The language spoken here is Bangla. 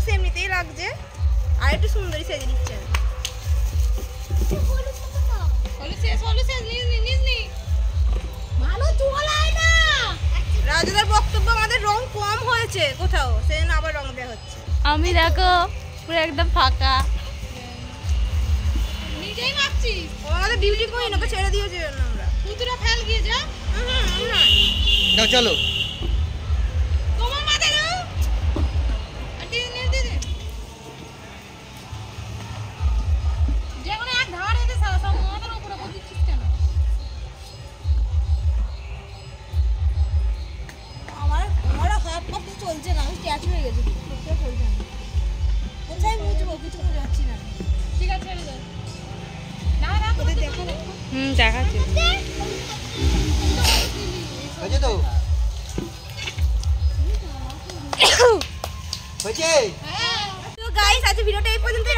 পুষে এমনিতেই লাগছে, আর একটু সুন্দরী সেজে দিচ্ছে। রাজুদার বক্তব্য আমাদের রং কম হয়েছে কোথাও, সেজন্য আবার রং দেওয়া হচ্ছে। আমি দেখো পুরো একদম ফাঁকা। নিজেই মাখছি, ও আমাদের বিউটি কুইন, ওকে ছেড়ে দিয়েছে জন্য আমরা। পুতুরা ফেল গিয়ে যা। দাও চলো। তোমার মাথা দাও। আন্টি নে দে দে। যেমন এক ধার এসে সব মাথার উপরে করে দিচ্ছিস কেন? আমার হাত পা কিছু চলছে না, আমি স্ট্যাচু হয়ে গেছি, কোথাও চলছে না। কোথায় মুছবো, কিছু করে যাচ্ছি না। ঠিক আছে ছেড়ে দাও। না না তোদের দেখো না। দেখাচ্ছি। হয়েছে তো? হয়েছে? তো গাইস আজ ভিডিওটা এই পর্যন্তই